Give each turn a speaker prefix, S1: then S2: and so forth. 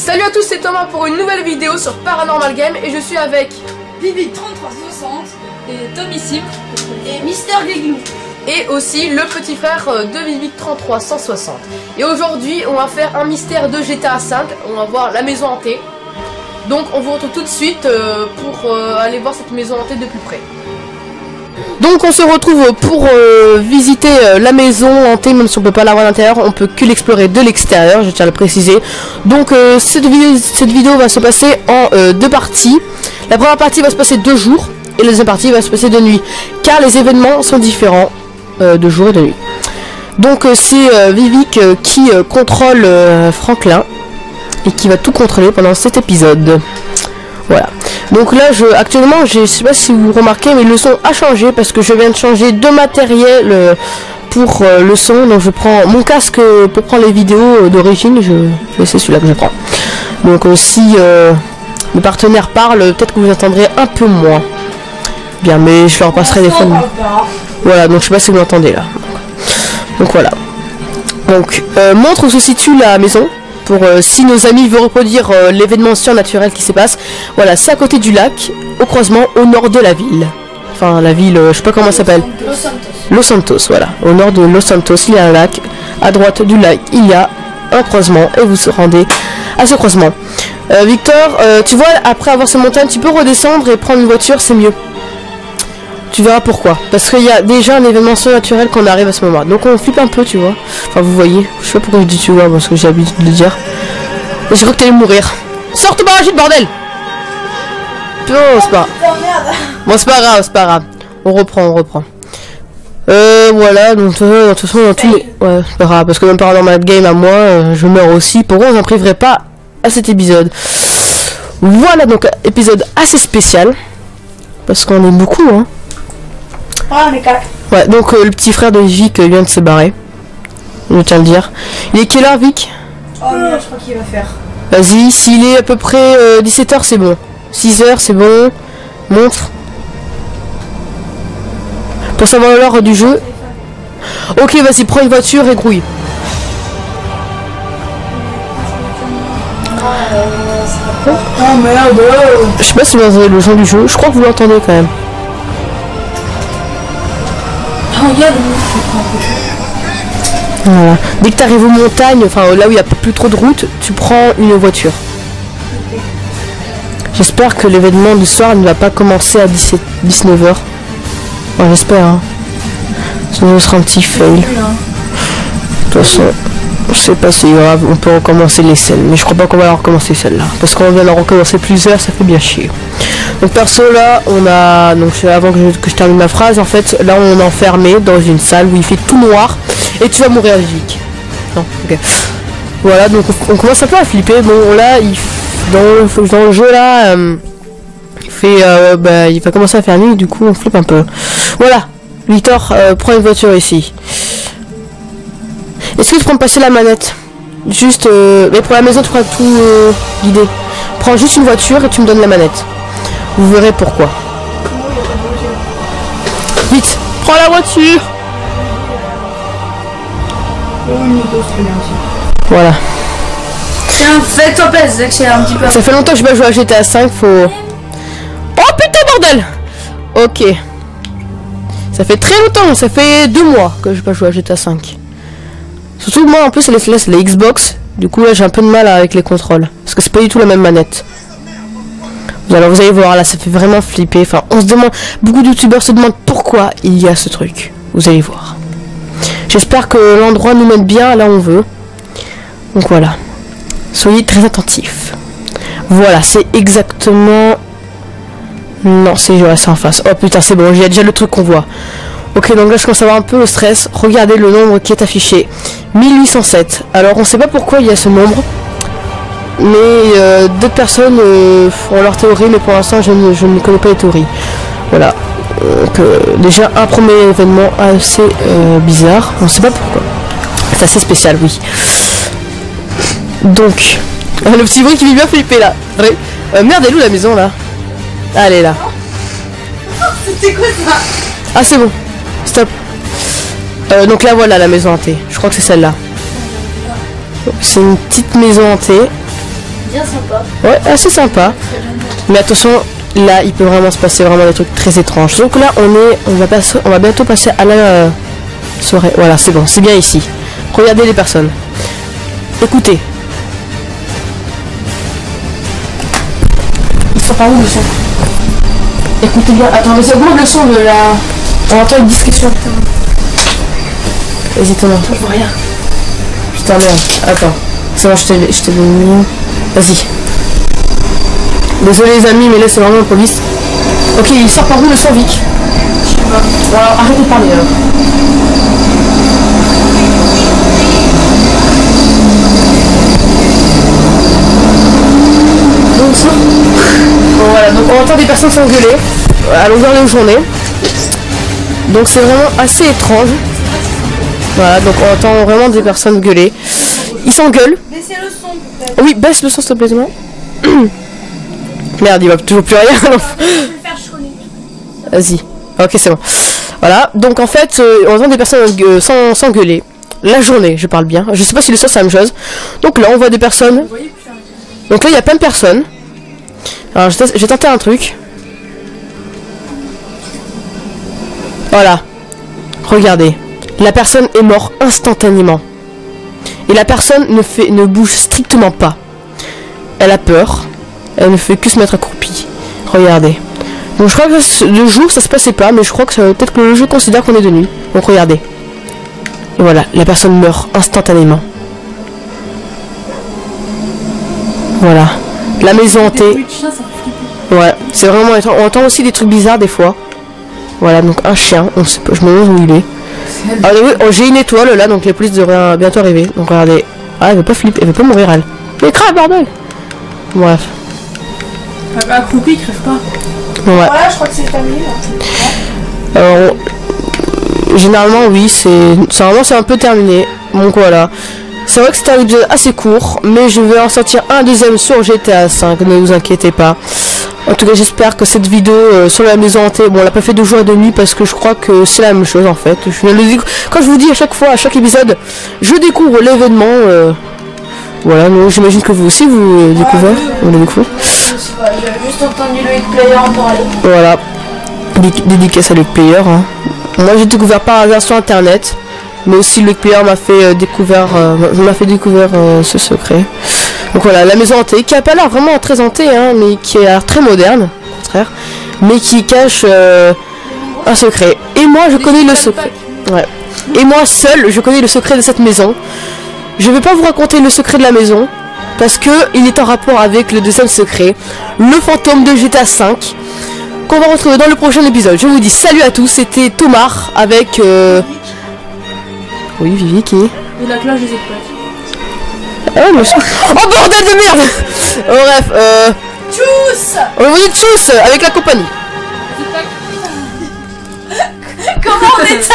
S1: Salut à tous, c'est Thomas pour une nouvelle vidéo sur Paranormal Game et je suis avec
S2: Vivi 3360 et Tommy Sim et Mister Geglou
S1: et aussi le petit frère de Vivi 3360. Et aujourd'hui on va faire un mystère de GTA 5, on va voir la maison hantée. Donc on vous retrouve tout de suite pour aller voir cette maison hantée de plus près. Donc on se retrouve pour visiter la maison hantée, même si on peut pas la voir à l'intérieur, on peut que l'explorer de l'extérieur, je tiens à le préciser. Donc cette vidéo va se passer en deux parties. La première partie va se passer 2 jours et la deuxième partie va se passer de nuit, car les événements sont différents de jour et de nuit. Donc c'est Vivic qui contrôle Franklin et qui va tout contrôler pendant cet épisode. Voilà. Donc là, actuellement, je sais pas si vous remarquez, mais le son a changé parce que je viens de changer de matériel pour le son. Donc je prends mon casque pour prendre les vidéos d'origine. C'est celui-là que je prends. Donc si le partenaire parle, peut-être que vous entendrez un peu moins. Bien, mais je leur passerai des fois. Voilà, donc je sais pas si vous l'entendez là. Donc voilà. Donc montre où se situe la maison. Pour si nos amis veulent reproduire l'événement surnaturel qui se passe. Voilà, c'est à côté du lac, au croisement, au nord de la ville. Enfin, la ville, je sais pas comment ça s'appelle. Los Santos, voilà. Au nord de Los Santos, il y a un lac. À droite du lac, il y a un croisement. Et vous se rendez à ce croisement. Victor, tu vois, après avoir ces montagnes, tu peux redescendre et prendre une voiture, c'est mieux. Tu verras pourquoi. Parce qu'il y a déjà un événement surnaturel quand on arrive à ce moment. Donc on flippe un peu, tu vois. Enfin, vous voyez. Je sais pas pourquoi je dis tu vois, parce que j'ai l'habitude de le dire. Mais je crois que t'allais mourir. Sors ton parachute, bordel! Non, c'est pas grave. Bon, c'est pas grave, c'est pas grave. On reprend. Voilà, donc de toute façon, dans tous les... Ouais, c'est pas grave, parce que même Paranormal Game à moi, je meurs aussi. Pourquoi on n'en priverait pas à cet épisode? Voilà, donc épisode assez spécial. Parce qu'on est beaucoup, hein.
S2: Ah, les 4.
S1: Ouais, donc le petit frère de Vic vient de se barrer. Je tiens à le dire. Il est quelle heure, Vic?
S2: Oh merde, je crois qu'il va faire.
S1: Vas-y, s'il est à peu près 17h, c'est bon. 6h, c'est bon. Montre. Pour savoir l'heure du jeu. Ok, vas-y, prends une voiture et grouille.
S2: Oh merde.
S1: Je sais pas si vous entendez le son du jeu. Je crois que vous l'entendez quand même.
S2: Regarde.
S1: Voilà. Dès que tu arrives aux montagnes, enfin là où il n'y a plus trop de route, tu prends une voiture.
S2: Okay.
S1: J'espère que l'événement du soir ne va pas commencer à 19h. Enfin, j'espère, hein. Sinon ce sera un petit fail. De toute façon, je sais pas si grave, on peut recommencer les scènes. Mais je crois pas qu'on va la recommencer celle-là. Parce qu'on vient d'en recommencer plusieurs, ça fait bien chier. Donc perso là, on a... Donc avant que je termine ma phrase, en fait, là on est enfermé dans une salle où il fait tout noir. Et tu vas mourir, Vic. Non, ok. Voilà, donc on commence un peu à flipper. Bon là, dans le jeu là, il va commencer à faire nuit, du coup on flippe un peu. Voilà, Victor, prends une voiture ici. Est-ce que tu peux me passer la manette? Juste, mais pour la maison tu pourras tout guider. Prends juste une voiture et tu me donnes la manette. Vous verrez pourquoi. Vite, prends la voiture. Voilà.
S2: Tiens, fais-toi plaisir, accélère un petit peu.
S1: Ça fait longtemps que je vais jouer à GTA 5, faut... Oh putain bordel. Ok. Ça fait très longtemps, ça fait 2 mois que je vais pas jouer à GTA 5. Surtout moi en plus c'est la Xbox. Du coup là j'ai un peu de mal avec les contrôles. Parce que c'est pas du tout la même manette. Alors vous allez voir là, ça fait vraiment flipper. Enfin on se demande, beaucoup de youtubeurs se demandent pourquoi il y a ce truc. Vous allez voir. J'espère que l'endroit nous mène bien là où on veut. Donc voilà. Soyez très attentifs. Voilà, c'est exactement... Non, c'est en face. Oh putain, c'est bon, il y a déjà le truc qu'on voit. Ok, donc là je commence à avoir un peu le stress. Regardez le nombre qui est affiché. 1807. Alors on sait pas pourquoi il y a ce nombre. Mais d'autres personnes ont leur théorie, mais pour l'instant je ne connais pas les théories. Voilà. Donc déjà un premier événement assez bizarre. On sait pas pourquoi. C'est assez spécial, oui. Donc, le petit bruit qui vit bien flipper là. Merde, elle est où la maison là? Ah, elle est là.
S2: C'était quoi ça?
S1: Ah c'est bon. Stop. Donc là voilà la maison hantée. Je crois que c'est celle-là. C'est une petite maison hantée.
S2: Bien sympa.
S1: Ouais, assez sympa. Mais attention, là, il peut vraiment se passer vraiment des trucs très étranges. Donc là, on va bientôt passer à la soirée. Voilà, c'est bon, c'est bien ici. Regardez les personnes. Écoutez. Ils sont par où le son? Écoutez bien. Attends, mais augmente le son de la... On entend une discussion. Vas-y, Thomas.
S2: Je vois rien.
S1: Putain, merde. Attends. C'est bon, je t'ai mis... Vas-y. Désolé les amis, mais là c'est vraiment la police. Ok, il sort par où le son, Vic?
S2: Je sais pas.
S1: Bon, alors arrête de parler alors. Donc ça. Bon, voilà, donc on entend des personnes s'engueuler à longueur de journée. Donc c'est vraiment assez étrange. Voilà, donc on entend vraiment des personnes gueuler. Ils s'engueulent.
S2: Baissez le son peut-être.
S1: Oui, baisse le son s'il te plaît, Thomas. Merde, il va toujours plus rien.
S2: Je vais le faire chronner.
S1: Vas-y. Ok, c'est bon. Voilà, donc en fait, on entend des personnes s'engueuler. La journée, je parle bien. Je sais pas si le soir c'est la même chose. Donc là, on voit des personnes.
S2: Vous voyez, putain.
S1: Donc là, il y a plein de personnes. Alors, je vais tenter un truc. Voilà. Regardez. La personne est morte instantanément. Et la personne ne bouge strictement pas. Elle a peur. Elle ne fait que se mettre accroupie. Regardez. Donc je crois que le jour ça se passait pas, mais je crois que peut-être que le jeu considère qu'on est de nuit. Donc regardez. Et voilà, la personne meurt instantanément. Voilà. La maison hantée.
S2: Des bruits de chien, ça fait flipper.
S1: Ouais, c'est vraiment étrange. On entend aussi des trucs bizarres des fois. Voilà, donc un chien, on sait pas, je me demande où il est. Ah oui, oh, j'ai une étoile là, donc les polices devraient bientôt arriver. Donc regardez. Ah, elle veut pas flipper, elle veut pas mourir elle. Mais crève bordel. Bref.
S2: Accroupi, il crève pas.
S1: Ouais.
S2: Voilà, je crois que c'est terminé là.
S1: Alors, généralement oui, c'est un peu terminé. Donc voilà. C'est vrai que c'était un épisode assez court, mais je vais en sortir un deuxième sur GTA 5, ne vous inquiétez pas. En tout cas, j'espère que cette vidéo sur la maison hantée, bon, on l'a pas fait de jour et de nuit parce que je crois que c'est la même chose en fait. Quand je vous dis à chaque fois, à chaque épisode, je découvre l'événement. Voilà, donc j'imagine que vous aussi vous découvrez. Vous le découvrez.
S2: J'ai juste entendu le player en parler.
S1: Voilà. Dédicace à le player. Hein. Moi, j'ai découvert par hasard sur internet. Mais aussi le player m'a fait découvrir ce secret. Donc voilà, la maison hantée, qui a pas l'air vraiment très hantée, hein, mais qui a l'air très moderne, au contraire, mais qui cache un secret. Et moi, je connais le secret. Ouais. Et moi seul, je connais le secret de cette maison. Je vais pas vous raconter le secret de la maison, parce que il est en rapport avec le deuxième secret, le fantôme de GTA 5, qu'on va retrouver dans le prochain épisode. Je vous dis salut à tous, c'était Thomas avec... Oui, Vivi qui est...
S2: Et la cloche des étoiles.
S1: Ah, mais... Oh bordel de merde. Bref,
S2: Tchuss.
S1: on vous dit tchuss avec la compagnie.
S2: Comment on est